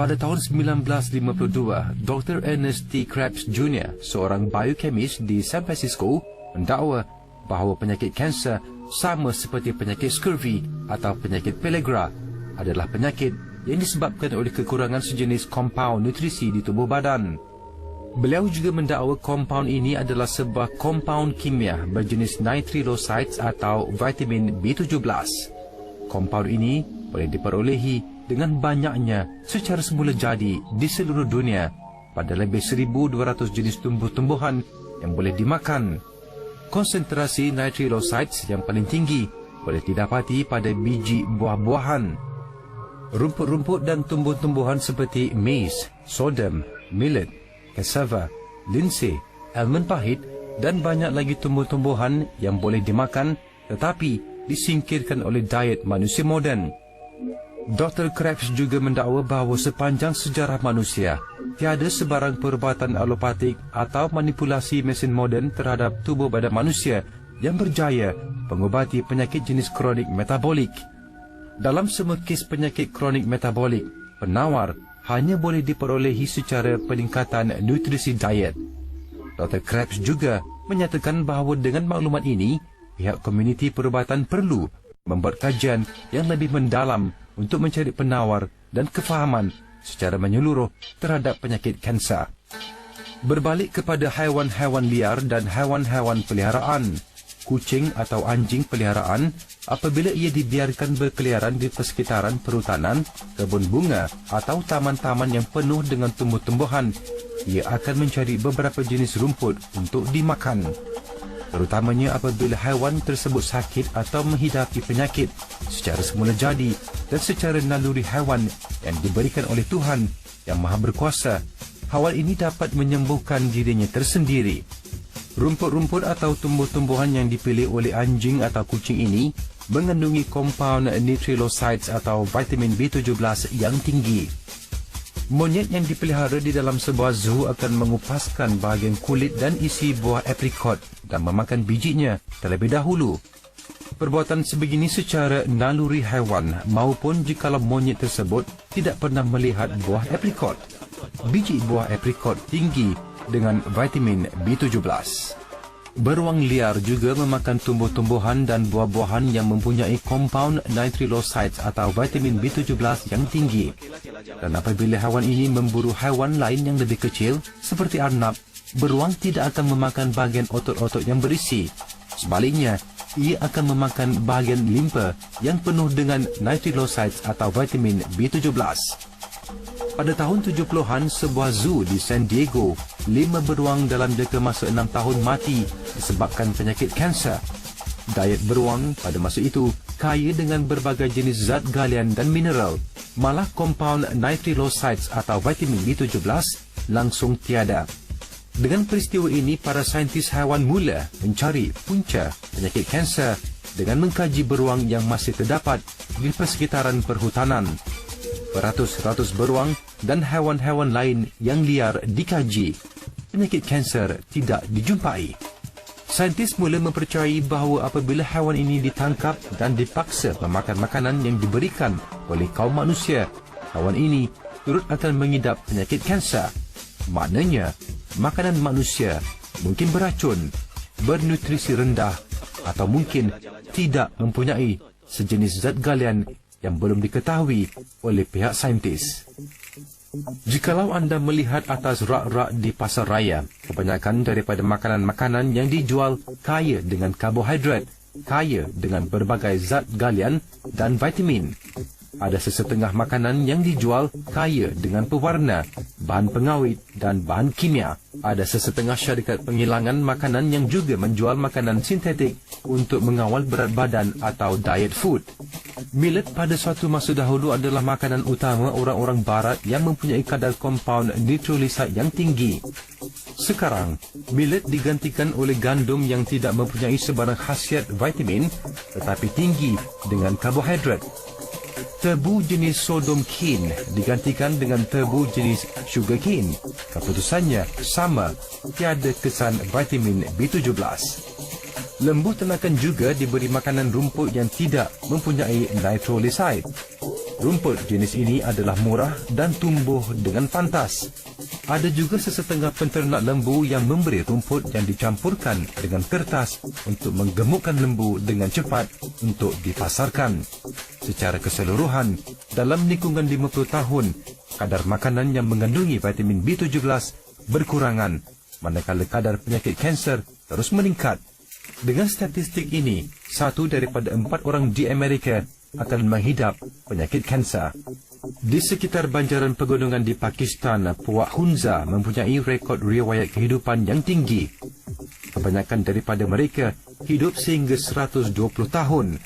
Pada tahun 1952, Dr. Ernest T. Krebs Jr., seorang biochemist di San Francisco, mendakwa bahawa penyakit kanser sama seperti penyakit scurvy atau penyakit pellagra adalah penyakit yang disebabkan oleh kekurangan sejenis kompaun nutrisi di tubuh badan. Beliau juga mendakwa kompaun ini adalah sebuah kompaun kimia berjenis nitrilocytes atau vitamin B17. Kompaun ini boleh diperolehi dengan banyaknya secara semula jadi di seluruh dunia pada lebih 1,200 jenis tumbuh-tumbuhan yang boleh dimakan. Konsentrasi nitrilocytes yang paling tinggi boleh didapati pada biji buah-buahan. Rumput-rumput dan tumbuh-tumbuhan seperti maize, sorghum, millet, cassava, linseed, almond pahit dan banyak lagi tumbuh-tumbuhan yang boleh dimakan tetapi disingkirkan oleh diet manusia moden. Dr. Krebs juga mendakwa bahawa sepanjang sejarah manusia, tiada sebarang perubatan alopatik atau manipulasi mesin moden terhadap tubuh badan manusia yang berjaya mengubati penyakit jenis kronik metabolik. Dalam semua kes penyakit kronik metabolik, penawar hanya boleh diperolehi secara peningkatan nutrisi diet. Dr. Krebs juga menyatakan bahawa dengan maklumat ini, pihak komuniti perubatan perlu membuat kajian yang lebih mendalam untuk mencari penawar dan kefahaman secara menyeluruh terhadap penyakit kanser. Berbalik kepada haiwan-haiwan liar dan haiwan-haiwan peliharaan, kucing atau anjing peliharaan apabila ia dibiarkan berkeliaran di persekitaran perhutanan, kebun bunga atau taman-taman yang penuh dengan tumbuh-tumbuhan, ia akan mencari beberapa jenis rumput untuk dimakan. Terutamanya apabila haiwan tersebut sakit atau menghidapi penyakit secara semula jadi dan secara naluri haiwan yang diberikan oleh Tuhan yang Maha Berkuasa, haiwan ini dapat menyembuhkan dirinya tersendiri. Rumput-rumput atau tumbuh-tumbuhan yang dipilih oleh anjing atau kucing ini mengandungi kompaun nitrilocytes atau vitamin B17 yang tinggi. Monyet yang dipelihara di dalam sebuah zoo akan mengupaskan bahagian kulit dan isi buah aprikot dan memakan bijinya terlebih dahulu. Perbuatan sebegini secara naluri haiwan maupun jikalau monyet tersebut tidak pernah melihat buah aprikot. Biji buah aprikot tinggi dengan vitamin B17. Beruang liar juga memakan tumbuh-tumbuhan dan buah-buahan yang mempunyai kompaun nitrilocytes atau vitamin B17 yang tinggi. Dan apabila haiwan ini memburu haiwan lain yang lebih kecil, seperti arnab, beruang tidak akan memakan bahagian otot-otot yang berisi. Sebaliknya, ia akan memakan bahagian limpa yang penuh dengan nitrilocytes atau vitamin B17. Pada tahun 70-an, sebuah zoo di San Diego, 5 beruang dalam jangka masa 6 tahun mati disebabkan penyakit kanser. Diet beruang pada masa itu kaya dengan berbagai jenis zat galian dan mineral, malah kompaun nitrilocytes atau vitamin B17 langsung tiada. Dengan peristiwa ini, para saintis haiwan mula mencari punca penyakit kanser dengan mengkaji beruang yang masih terdapat di persekitaran perhutanan. Beratus-ratus beruang dan haiwan-haiwan lain yang liar dikaji. Penyakit kanser tidak dijumpai. Saintis mula mempercayai bahawa apabila haiwan ini ditangkap dan dipaksa memakan makanan yang diberikan oleh kaum manusia, haiwan ini turut akan mengidap penyakit kanser. Maknanya, makanan manusia mungkin beracun, bernutrisi rendah atau mungkin tidak mempunyai sejenis zat galian yang belum diketahui oleh pihak saintis. Jikalau anda melihat atas rak-rak di pasar raya, kebanyakan daripada makanan-makanan yang dijual kaya dengan karbohidrat, kaya dengan berbagai zat galian dan vitamin. Ada sesetengah makanan yang dijual kaya dengan pewarna, bahan pengawet dan bahan kimia. Ada sesetengah syarikat penghilangan makanan yang juga menjual makanan sintetik untuk mengawal berat badan atau diet food. Millet pada suatu masa dahulu adalah makanan utama orang-orang barat yang mempunyai kadar kompaun nitrilocyte yang tinggi. Sekarang, millet digantikan oleh gandum yang tidak mempunyai sebarang khasiat vitamin tetapi tinggi dengan karbohidrat. Tebu jenis sorghum cane digantikan dengan tebu jenis sugar cane. Keputusannya sama, tiada kesan vitamin B17. Lembu ternakan juga diberi makanan rumput yang tidak mempunyai nitrilocyte. rumput jenis ini adalah murah dan tumbuh dengan pantas. Ada juga sesetengah penternak lembu yang memberi rumput yang dicampurkan dengan kertas untuk menggemukkan lembu dengan cepat untuk dipasarkan. Secara keseluruhan, dalam lingkungan 50 tahun, kadar makanan yang mengandungi vitamin B17 berkurangan, manakala kadar penyakit kanser terus meningkat. Dengan statistik ini, 1 daripada 4 orang di Amerika akan menghidap penyakit kanser. Di sekitar banjaran pegunungan di Pakistan, puak Hunza mempunyai rekod riwayat kehidupan yang tinggi. Kebanyakan daripada mereka hidup sehingga 120 tahun.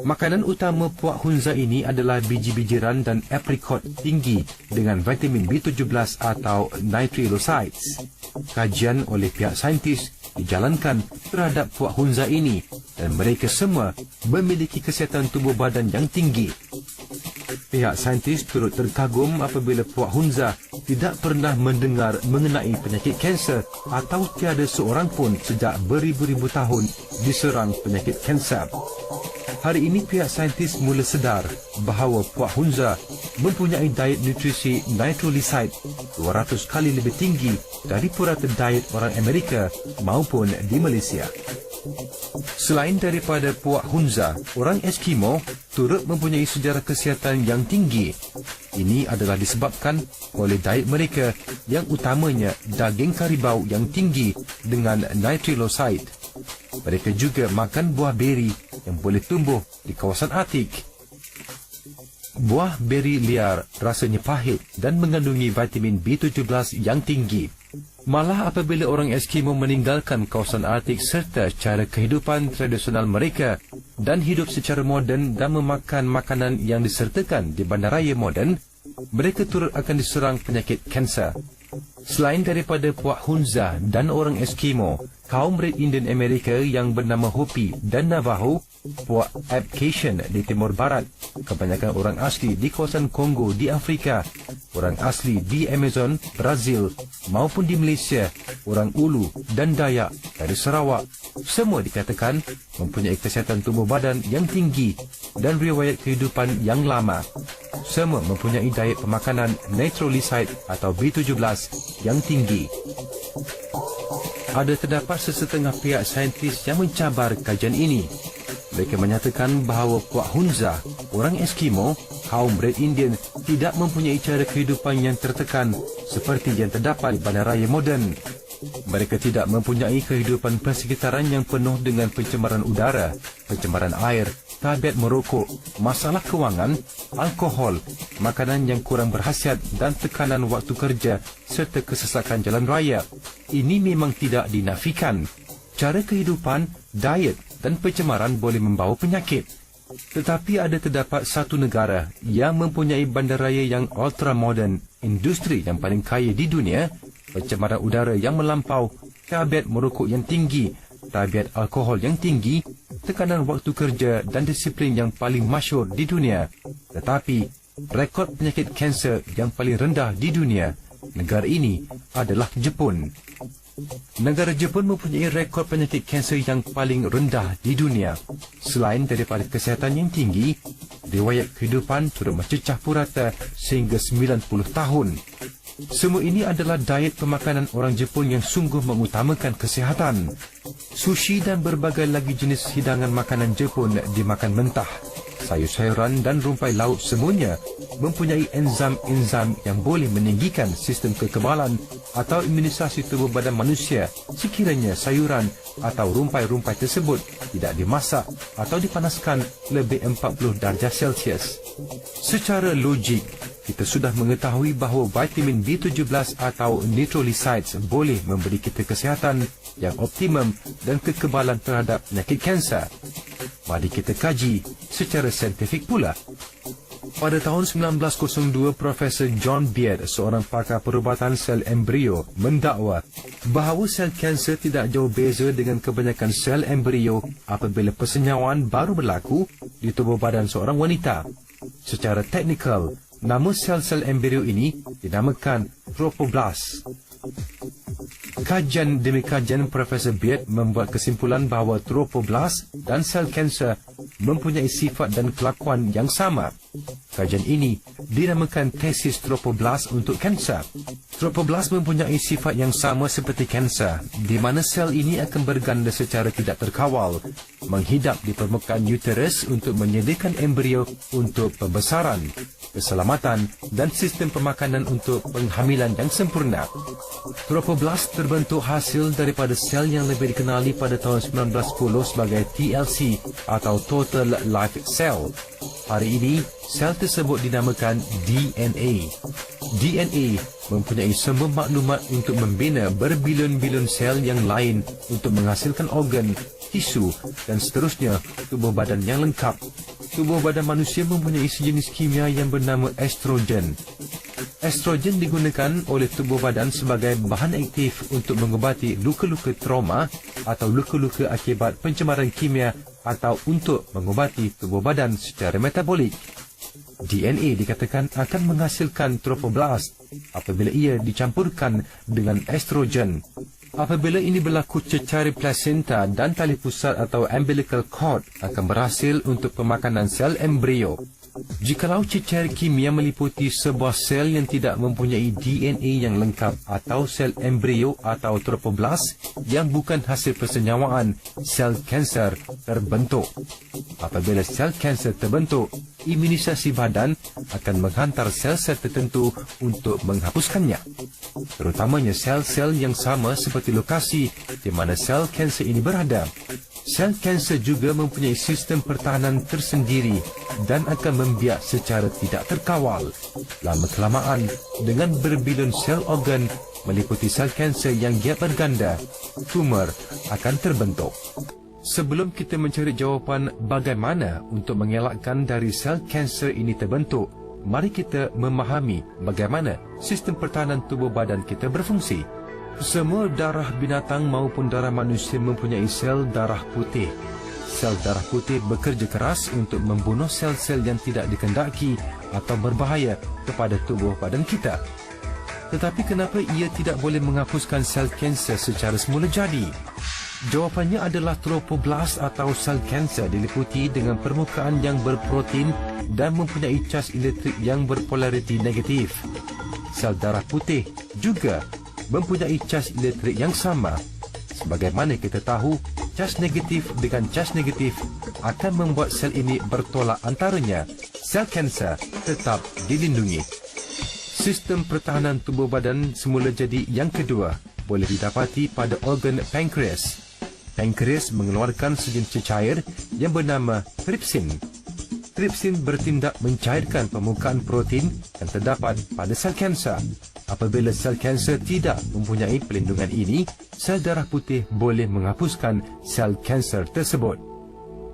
Makanan utama puak Hunza ini adalah biji-bijiran dan aprikot tinggi dengan vitamin B17 atau nitrilocytes. Kajian oleh pihak saintis dijalankan terhadap puak Hunza ini dan mereka semua memiliki kesihatan tubuh badan yang tinggi. Pihak saintis turut terkagum apabila puak Hunza tidak pernah mendengar mengenai penyakit kanser atau tiada seorang pun sejak beribu-ribu tahun diserang penyakit kanser. Hari ini pihak saintis mula sedar bahawa puak Hunza mempunyai diet nutrisi nitroliside 200 kali lebih tinggi dari purata diet orang Amerika maupun di Malaysia. Selain daripada puak Hunza, orang Eskimo turut mempunyai sejarah kesihatan yang tinggi. Ini adalah disebabkan oleh diet mereka yang utamanya daging karibau yang tinggi dengan nitrilocyte. Mereka juga makan buah beri yang boleh tumbuh di kawasan Arktik. Buah beri liar rasanya pahit dan mengandungi vitamin B17 yang tinggi. Malah apabila orang Eskimo meninggalkan kawasan Arktik serta cara kehidupan tradisional mereka dan hidup secara moden dan memakan makanan yang disertakan di bandaraya moden, mereka turut akan diserang penyakit kanser. Selain daripada puak Hunza dan orang Eskimo, kaum Red Indian Amerika yang bernama Hopi dan Navajo, puak Abkhasian di Timur Barat, kebanyakan orang asli di kawasan Kongo di Afrika, orang asli di Amazon, Brazil, maupun di Malaysia, orang Ulu dan Dayak dari Sarawak, semua dikatakan mempunyai kesihatan tubuh badan yang tinggi dan riwayat kehidupan yang lama. Semua mempunyai diet pemakanan nitroliside atau B17 yang tinggi. Ada terdapat sesetengah pihak saintis yang mencabar kajian ini. Mereka menyatakan bahawa puak Hunza, orang Eskimo, kaum Red Indian tidak mempunyai cara kehidupan yang tertekan seperti yang terdapat di bandaraya moden. Mereka tidak mempunyai kehidupan persekitaran yang penuh dengan pencemaran udara, pencemaran air, tabiat merokok, masalah kewangan, alkohol, makanan yang kurang berkhasiat dan tekanan waktu kerja serta kesesakan jalan raya. Ini memang tidak dinafikan. Cara kehidupan, diet dan pencemaran boleh membawa penyakit. Tetapi ada terdapat satu negara yang mempunyai bandaraya yang ultra-modern, industri yang paling kaya di dunia, pencemaran udara yang melampau, tabiat merokok yang tinggi, tabiat alkohol yang tinggi, tekanan waktu kerja dan disiplin yang paling masyhur di dunia. Tetapi, rekod penyakit kanser yang paling rendah di dunia, negara ini adalah Jepun. Negara Jepun mempunyai rekod penyakit kanser yang paling rendah di dunia. Selain daripada kesihatan yang tinggi, riwayat kehidupan turut mencecah purata sehingga 90 tahun. Semua ini adalah diet pemakanan orang Jepun yang sungguh mengutamakan kesihatan. Sushi dan berbagai lagi jenis hidangan makanan Jepun dimakan mentah. Sayur-sayuran dan rumpai laut semuanya mempunyai enzim-enzim yang boleh meninggikan sistem kekebalan atau imunisasi tubuh badan manusia sekiranya sayuran atau rumpai-rumpai tersebut tidak dimasak atau dipanaskan lebih 40 darjah Celsius. Secara logik, kita sudah mengetahui bahawa vitamin B17 atau nitrolisides boleh memberi kita kesihatan yang optimum dan kekebalan terhadap penyakit kanser. Mari kita kaji secara saintifik pula. Pada tahun 1902, Profesor John Beard, seorang pakar perubatan sel embrio, mendakwa bahawa sel kanser tidak jauh beza dengan kebanyakan sel embrio apabila persenyawaan baru berlaku di tubuh badan seorang wanita. Secara teknikal, nama sel-sel embrio ini dinamakan trophoblast. Kajian demi kajian, Profesor Beard membuat kesimpulan bahawa trophoblast dan sel kanser mempunyai sifat dan kelakuan yang sama. Kajian ini dinamakan tesis Trophoblast untuk kanser. Trophoblast mempunyai sifat yang sama seperti kanser, di mana sel ini akan berganda secara tidak terkawal, menghidap di permukaan uterus untuk menyediakan embrio untuk pembesaran, keselamatan dan sistem pemakanan untuk penghamilan yang sempurna. Trophoblast terbentuk hasil daripada sel yang lebih dikenali pada tahun 1910 sebagai TLC atau Total Life Cell. Hari ini, sel tersebut dinamakan DNA. DNA mempunyai sumber maklumat untuk membina berbilion-bilion sel yang lain untuk menghasilkan organ, tisu dan seterusnya tubuh badan yang lengkap. Tubuh badan manusia mempunyai sejenis kimia yang bernama estrogen. Estrogen digunakan oleh tubuh badan sebagai bahan aktif untuk mengubati luka-luka trauma atau luka-luka akibat pencemaran kimia atau untuk mengubati tubuh badan secara metabolik. DNA dikatakan akan menghasilkan trophoblast apabila ia dicampurkan dengan estrogen. Apabila ini berlaku, cecari plasenta dan tali pusat atau umbilical cord akan berhasil untuk pemakanan sel embrio. Jikalau cecer kimia meliputi sebuah sel yang tidak mempunyai DNA yang lengkap atau sel embrio atau trophoblast yang bukan hasil persenyawaan, sel kanser terbentuk. Apabila sel kanser terbentuk, imunisasi badan akan menghantar sel-sel tertentu untuk menghapuskannya. Terutamanya sel-sel yang sama seperti lokasi di mana sel kanser ini berada. Sel kanser juga mempunyai sistem pertahanan tersendiri dan akan membiak secara tidak terkawal. Lama-kelamaan, dengan berbilion sel organ meliputi sel kanser yang giat berganda, tumor akan terbentuk. Sebelum kita mencari jawapan bagaimana untuk mengelakkan dari sel kanser ini terbentuk, mari kita memahami bagaimana sistem pertahanan tubuh badan kita berfungsi. Semua darah binatang maupun darah manusia mempunyai sel darah putih. Sel darah putih bekerja keras untuk membunuh sel-sel yang tidak dikendaki atau berbahaya kepada tubuh badan kita. Tetapi kenapa ia tidak boleh menghapuskan sel kanser secara semula jadi? Jawapannya adalah trophoblast atau sel kanser diliputi dengan permukaan yang berprotein dan mempunyai cas elektrik yang berpolariti negatif. Sel darah putih juga mempunyai cas elektrik yang sama. Sebagaimana kita tahu, cas negatif dengan cas negatif akan membuat sel ini bertolak antaranya. Sel kanser tetap dilindungi. Sistem pertahanan tubuh badan semula jadi yang kedua boleh didapati pada organ pankreas. Pankreas mengeluarkan sejenis cecair yang bernama trypsin. Trypsin bertindak mencairkan permukaan protein yang terdapat pada sel kanser. Apabila sel kanser tidak mempunyai pelindungan ini, sel darah putih boleh menghapuskan sel kanser tersebut.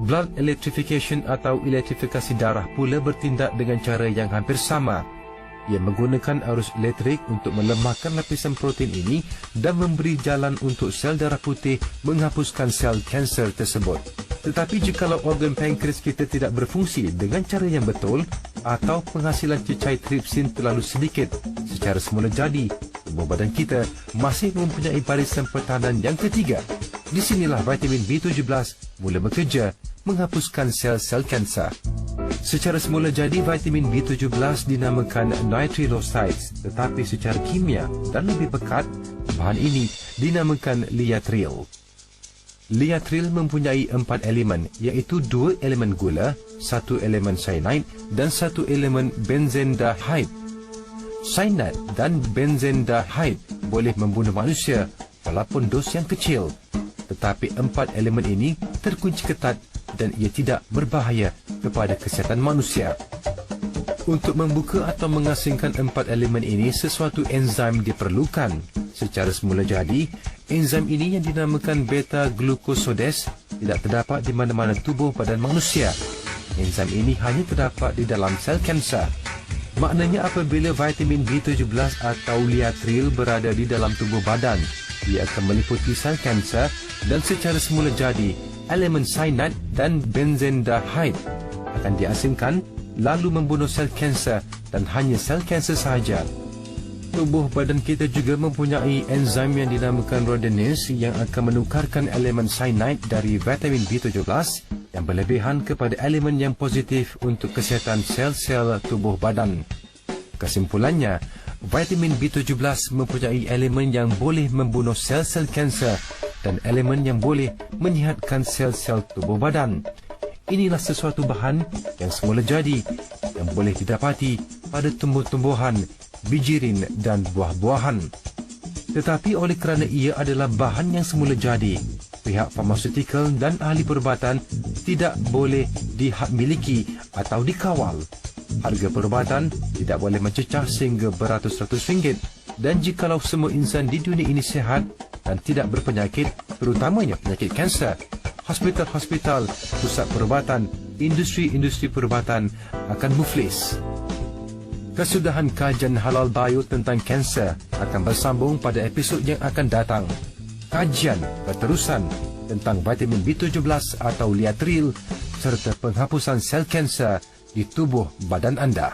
Blood electrification atau elektrifikasi darah pula bertindak dengan cara yang hampir sama. Ia menggunakan arus elektrik untuk melemahkan lapisan protein ini dan memberi jalan untuk sel darah putih menghapuskan sel kanser tersebut. Tetapi jikalau organ pankreas kita tidak berfungsi dengan cara yang betul atau penghasilan cecair trypsin terlalu sedikit secara semula jadi, tubuh badan kita masih mempunyai barisan pertahanan yang ketiga. Di sinilah vitamin B17 mula bekerja menghapuskan sel-sel kanser. Secara semula jadi, vitamin B17 dinamakan nitrilocytes, tetapi secara kimia dan lebih pekat, bahan ini dinamakan liatril. Liatril mempunyai 4 elemen, iaitu 2 elemen gula, 1 elemen cyanide dan 1 elemen benzendahide. Cyanide dan benzendahide boleh membunuh manusia walaupun dos yang kecil, tetapi 4 elemen ini terkunci ketat dan ia tidak berbahaya kepada kesihatan manusia. Untuk membuka atau mengasingkan 4 elemen ini, sesuatu enzim diperlukan. Secara semula jadi, enzim ini yang dinamakan beta-glucosidase tidak terdapat di mana-mana tubuh badan manusia. Enzim ini hanya terdapat di dalam sel kanser. Maknanya apabila vitamin B17 atau liatril berada di dalam tubuh badan, ia akan meliputi sel kanser dan secara semula jadi, elemen cyanide dan benzendahide akan diasingkan lalu membunuh sel kanser dan hanya sel kanser sahaja. Tubuh badan kita juga mempunyai enzim yang dinamakan rhodinase yang akan menukarkan elemen cyanide dari vitamin B17 yang berlebihan kepada elemen yang positif untuk kesihatan sel-sel tubuh badan. Kesimpulannya, vitamin B17 mempunyai elemen yang boleh membunuh sel-sel kanser dan elemen yang boleh menyihatkan sel-sel tubuh badan. Inilah sesuatu bahan yang semula jadi, yang boleh didapati pada tumbuh-tumbuhan, bijirin dan buah-buahan. Tetapi oleh kerana ia adalah bahan yang semula jadi, pihak farmaseutical dan ahli perubatan tidak boleh dihak-miliki atau dikawal. Harga perubatan tidak boleh mencecah sehingga beratus-ratus ringgit, dan jikalau semua insan di dunia ini sihat dan tidak berpenyakit, terutamanya penyakit kanser, hospital-hospital, pusat perubatan, industri-industri perubatan akan muflis. Kesudahan kajian halal bio tentang kanser akan bersambung pada episod yang akan datang. Kajian berterusan tentang vitamin B17 atau liatril serta penghapusan sel kanser di tubuh badan anda.